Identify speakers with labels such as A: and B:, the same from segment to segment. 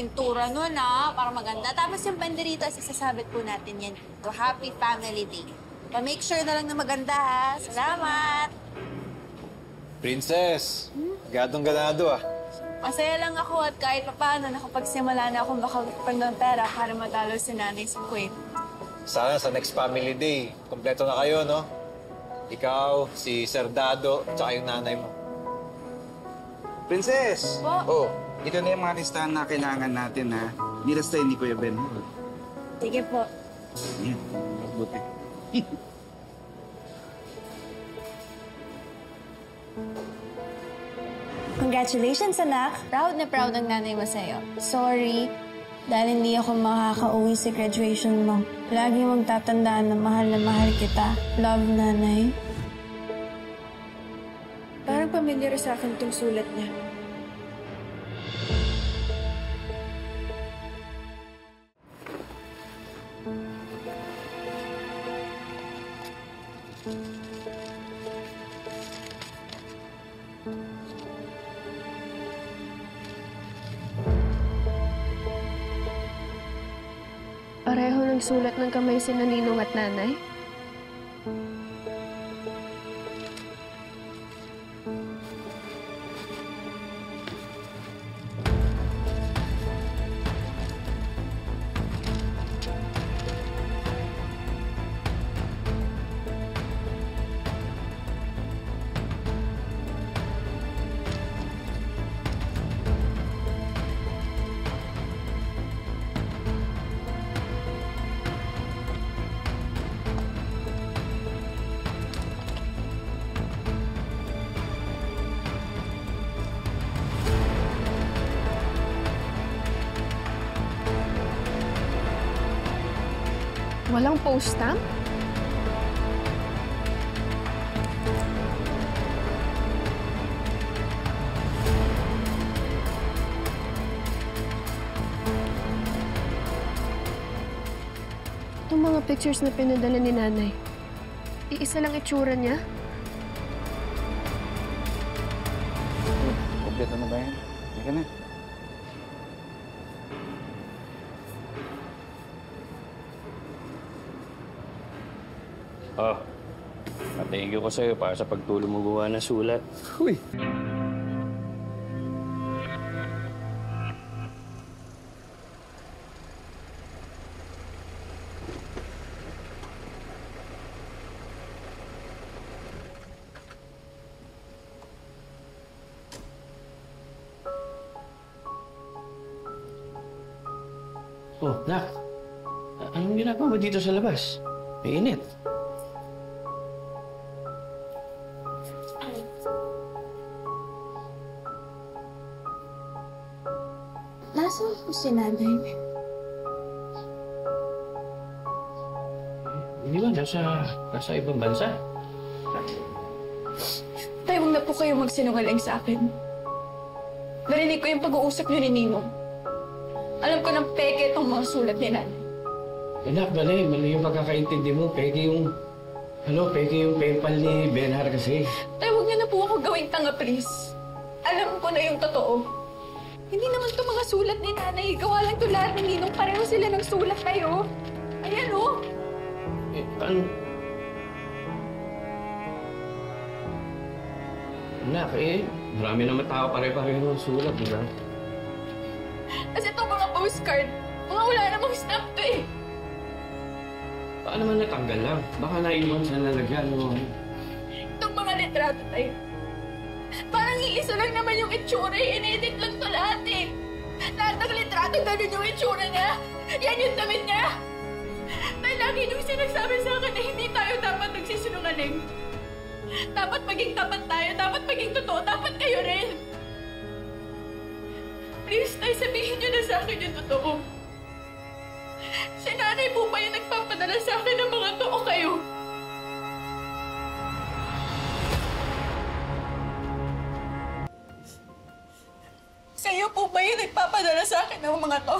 A: pintura nun, para maganda. Tapos yung banderitas, isasabit po natin yan dito. Happy Family Day. Pa-make sure na lang na maganda, ha? Salamat!
B: Princess, gadong-ganado
A: Masaya lang ako at kahit paano nakapagsimula na akong makapag ng pera para matalo si nanay sa queen.
B: Sana sa next family day, kompleto na kayo, no? Ikaw, si Sir Dado, tsaka yung nanay mo.
C: Princess!
A: Po?
C: Ito na yung mga listahan na kailangan natin, ha? Nilastay ni Kuya Ben.
A: Sige po.
C: Yan, mabuti.
A: Congratulations, anak! Proud na proud ang nanay mo sa'yo. Sorry, dahil hindi ako makakauwi sa graduation mo. Lagi mong tatandaan na mahal kita. Love, nanay. Parang pamilyar sa akin itong sulat niya.
D: Pareho ng sulat ng kamay si Ninong at Nanay? Walang post-stamp? Itong mga pictures na pinadala ni Nanay, iisa lang itsura niya?
C: Kompleto na ba yan? Hindi ka na.
E: Thank you ko sa'yo para sa pagtulong mo gawa ng sulat.
C: Uy!
E: Oh, Nak. Anong ginagawa mo dito sa labas? May init.
A: Nasaan po si nanay?
E: Hindi ba? Nasa ibang bansa?
A: Tay, huwag na po kayo magsinungaling sa akin. Narinig ko yung pag-uusap niyo ni Ninong. Alam ko ng peke itong mga sulat ni nanay.
E: Anak, mali yung pagkakaintindi mo. Peke yung PayPal ni Benhar kasi.
A: Tay, huwag niyo na po ako gawing tanga, please. Alam ko na yung totoo. Hindi naman ito mga sulat ni nanay. Gawa lang ito lahat ni Ninong. Pareho sila ng sulat tayo. Ayan, oh.
E: Paano? Anak, marami naman tao pare-pareho ng sulat, di ba?
A: Kasi itong mga postcard, mga wala namang stamp to eh.
E: Baka naman natanggal lang. Baka naiwan sa lalagyan mo.
A: Itong mga litrato tayo. Parang iisa lang naman yung itsura eh. In-edit lang to lahat eh. Lahat ng litrato, ganun yung itsura niya. Yan yung damit niya. May lagi nung sinasabi sa akin na hindi tayo dapat nagsisinungaling. Dapat maging tapat tayo. Dapat maging totoo. Dapat kayo rin. Please, tayo sabihin niyo na sa akin yung totoo. Si nanay po ba yung nagpapadala sa akin ng mga to o kayo? Kayo po ba yung nagpapadala sa akin ng mga to?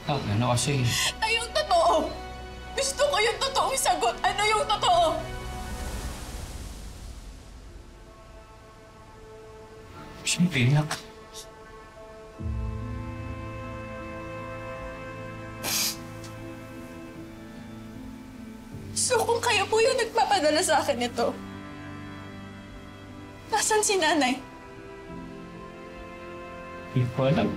E: Ano kasi?
A: Ay, yung totoo! Gusto ko yung totoong sagot. Ano yung totoo?
E: Siyempre, Nak.
A: nagpadala sa akin ito? Nasaan si nanay?
E: Hindi ko alam.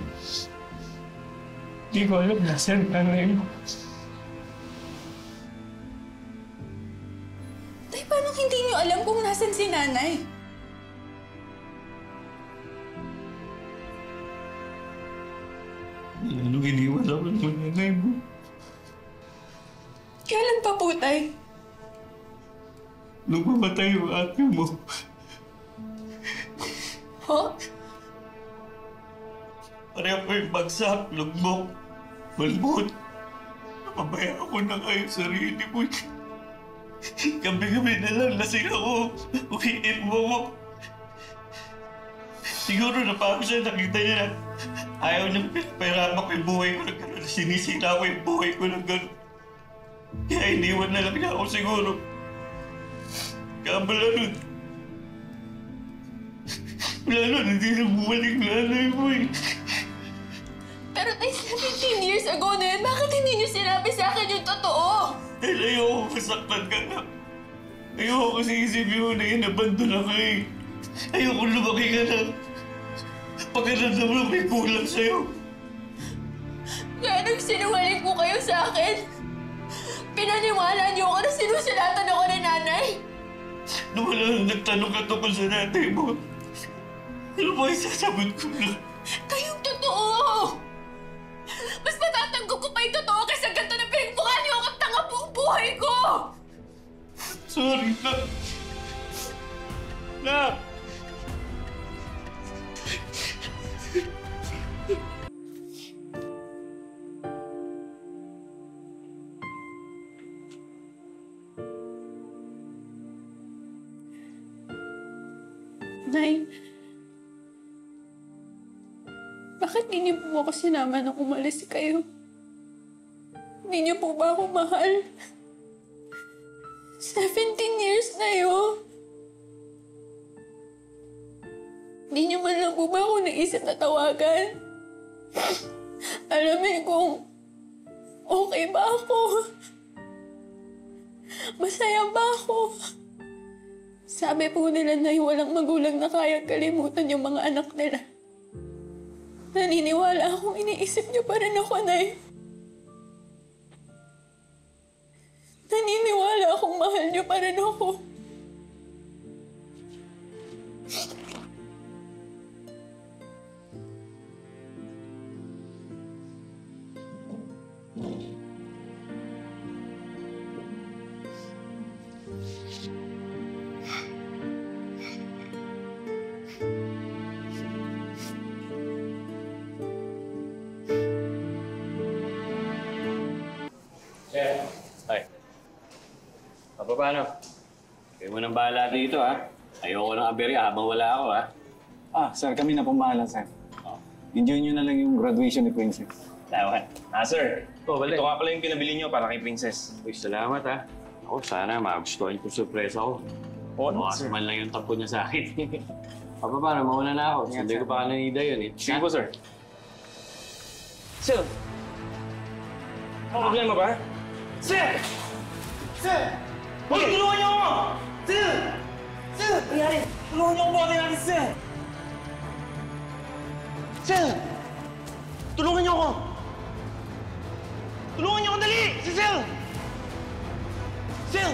E: Hindi ko alam nasaan ang nanay mo.
A: Tay, paano hindi niyo alam kung nasaan si nanay?
E: Anong iniwan ako ng nanay mo?
A: Kailan pa po, Tay?
E: Nung mamatay yung ate mo.
A: Ho?
E: Pareho ko yung bagsak, lugbok, malbot. Napabaya ako na kayo sarili mo. Gabi-gabi na lang lasing ako. Uwiin mo ako. Siguro napako siya, nakita niya na ayaw niyang pinapahirapan ko yung buhay ko ng gano'n. Sinisira ko yung buhay ko ng gano'n. Kaya iniwan na lang niya ako siguro. Kabala nun. Wala nun, hindi na bumalik nanay mo eh.
A: Pero Tay, 17 years ago na yun, bakit hindi niyo sinabi sa akin yung totoo?
E: Dahil ayoko masaktan ka na. Ayoko kasi isipin mo na inabandon ako eh. Ayoko lumaki ka na. Pagkaramdam mo may kulang sa'yo.
A: Kaya nagsinungaling po kayo sa akin. Pinaniwala niyo ako na sinusulatan ako ni nanay.
E: Nung wala nang nagtanong ka tungkol sa nanay mo, ano ba isasagot ko na?
A: Kayong totoo! Mas matatanggap ko pa yung totoo kaysa ganito na pinagmukha niyo akong tanga buong buhay ko!
E: Sorry na. Na!
A: Nay, bakit hindi niyo po ako sinama nung umalis kayo? Hindi niyo po ba ako mahal? 17 years na yun. Hindi niyo man lang po ba ako naisip na tawagan? Alamin kung okay ba ako? Masaya ba ako? Sabi po nila na walang magulang na kayang kalimutan yung mga anak nila. Naniniwala akong iniisip niyo pa rin ako, Nay. Naniniwala akong mahal niyo pa rin ako.
F: Ay. Paano? Kayo mo nang bahala dito, ha? Ayoko ng aberya habang wala ako, ha?
G: Sir, kami na pumahala, sir.
F: Oh.
G: Enjoy nyo na lang yung graduation ni Princess.
F: Salamat.
H: Sir.
F: Balik.
H: Ito nga pala yung pinabili nyo para kay Princess.
F: Uy, salamat, ha? Ako, sana magustuhan ko surpresa ko.
H: Oo,
F: Bukas
H: sir.
F: man lang yung tampo niya sa akin. Paano? Mauna na ako. Sunday ko pa kanina yun, eh.
H: Sige po, sir. Sir! Ano problema ba? Sir! Sir! Hoy, tulungan niyo ako! Sir! Sir! Nangyari! Tulungan niyo ako buhatin natin, sir! Sir! Tulungan niyo ako! Tulungan niyo ako, dali! Si Sir! Sir!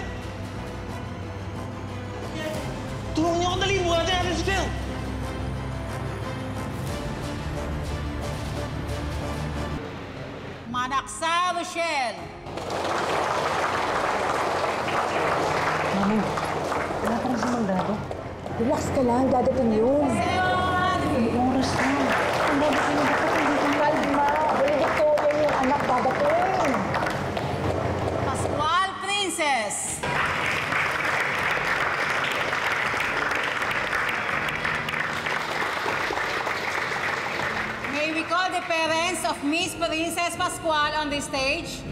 H: Tulungan niyo ako, dali! Buhatin natin si Sir!
I: Manaksa, Rochelle!
J: Relax ka lang, dadating yun. Ilang oras na. Ang dadating yung dapat hindi kang kalma. Valedictorian yung anak, dadating.
I: Pascual Princess! May we call the parents of Miss Princess Pascual on the stage?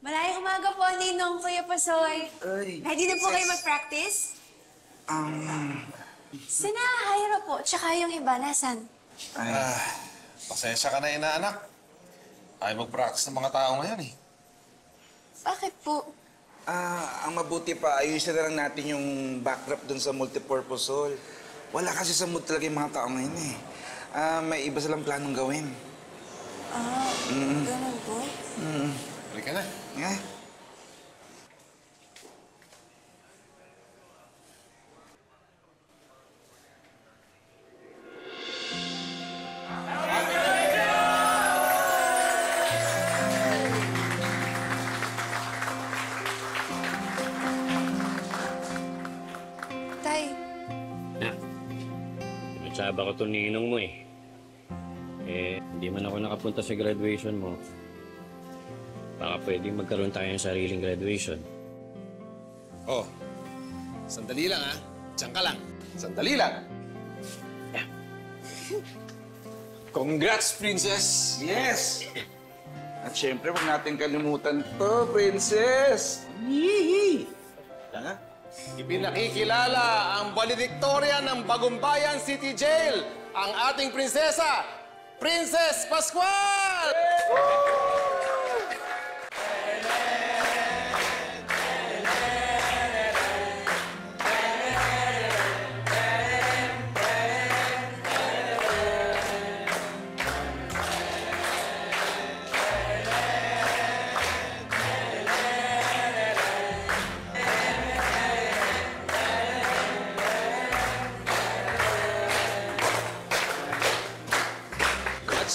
K: Malayang umaga po, Ninong, Kuya Pasoy. Ready na po kayo mag-practice? Sina Jairo po, tsaka yung iba, nasan?
L: Pasensya ka na, inaanak. Ayaw mag-practice ng mga tao ngayon eh.
K: Bakit po?
C: Ang mabuti pa, ayusin na lang natin yung backdrop dun sa multipurpose hall. Wala kasi sa mood talaga yung mga tao ngayon eh. May iba silang planong gawin.
K: Ganun po?
L: Halika na.
C: Yeah.
K: Tay,
F: Pinagsaba ko itong ninong mo eh. Hindi man ako nakapunta sa graduation mo. Baka pwedeng magkaroon tayo ng sariling graduation.
L: Oh, sandali lang ha. Diyan ka lang. Sandali lang. Congrats, Princess!
C: Yes! At syempre, huwag natin kalimutan to, Princess! Yee!
L: Ipinakikilala ang valedictorian ng Bagumbayan City Jail, ang ating prinsesa, Princess Pascual!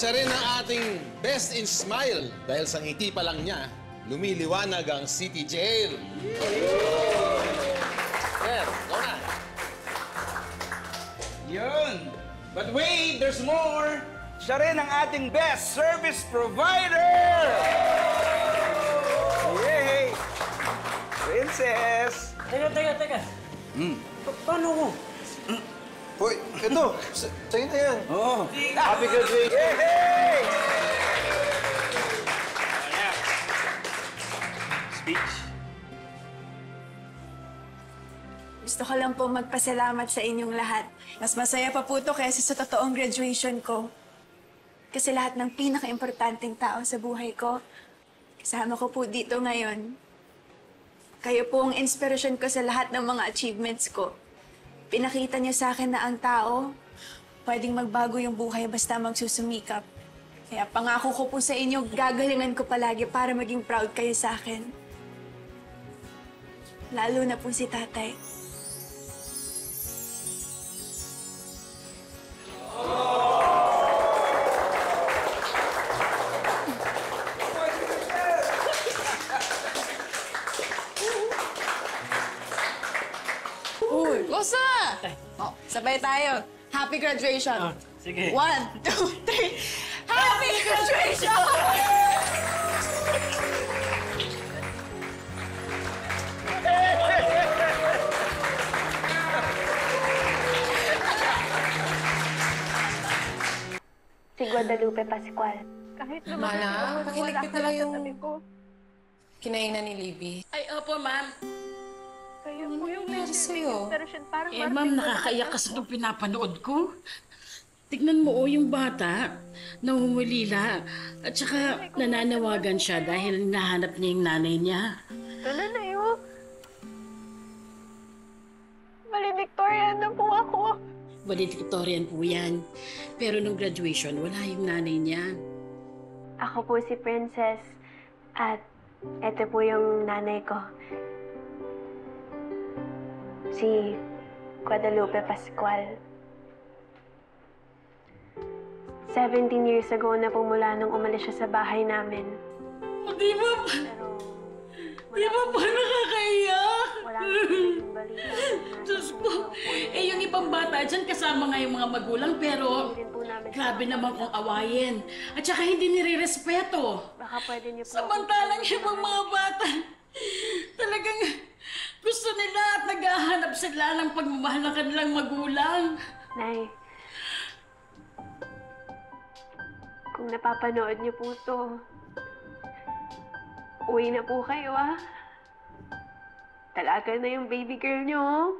L: Siya rin ang ating best in smile dahil sa ngiti pa lang niya, lumiliwanag ang City Jail. Sir, go na.
C: Yun! But wait, there's more! Siya rin ang ating best service provider! Yay! Princess!
H: Teka. Paano ko?
B: Hoy, ito. Sa'yo na yan.
C: Oo.
B: Happy graduation.
C: Yay!
H: Speech.
K: gusto ko lang po magpasalamat sa inyong lahat. Mas masaya pa po ito kaysa sa totoong graduation ko. Kasi lahat ng pinaka-importanting tao sa buhay ko, kasama ko po dito ngayon. Kayo po ang inspirasyon ko sa lahat ng mga achievements ko. Pinakita niyo sa akin na ang tao, pwedeng magbago yung buhay basta magsusumikap. Kaya pangako ko po sa inyo, gagalingan ko palagi para maging proud kayo sa akin. Lalo na po si tatay. Uy, Kosa! Oh, sabay tayo. Happy graduation.
H: Sige.
K: 1, 2, 3. Happy graduation!
D: Si Guadalupe Pascual.
A: Kahit
I: Mana, pakiligpit na lang yung kinainan ni Libby.
A: Ay, opo, ma'am. Kayo po yung
I: nangyari sa'yo?
M: Ma'am, nakakaiyak kasi nung pinapanood ko. Tignan mo, yung bata, nangungulila. At saka nananawagan siya dahil hinahanap niya yung nanay niya.
A: Tala na yun. Valedictorian na po ako.
M: Valedictorian po yan. Pero nung graduation, wala yung nanay niya.
D: Ako po si Princess. At eto po yung nanay ko. Si Guadalupe Pascual. 17 years ago na po mula nung umalis siya sa bahay namin.
M: Di ba pa nakakaiyak? Diyos ko. Yung ibang bata dyan, kasama nga yung mga magulang, pero grabe naman kung awayin. At saka hindi nire-respeto.
D: Baka pwede niyo po...
M: Samantalang yung ibang mga bata, talagang gusto nila at naghahanap sila ng pagmamahal ng kanilang magulang.
D: Nay, kung napapanood niyo po to, Uwi na po kayo, ah. Talaga na yung baby girl nyo, oh.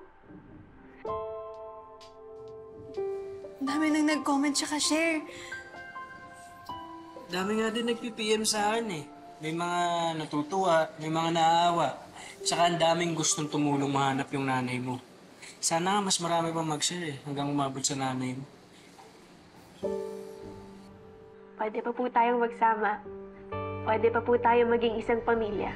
K: Ang dami nang nag-comment tsaka share.
H: Dami nga din nag-PPM sa akin eh. May mga natutuwa, may mga naaawa. Tsaka ang daming gustong tumulong mahanap yung nanay mo. Sana mas marami pa mag-share eh, hanggang umabot sa nanay mo.
D: Pwede pa po tayong magsama. Pwede pa po tayong maging isang pamilya.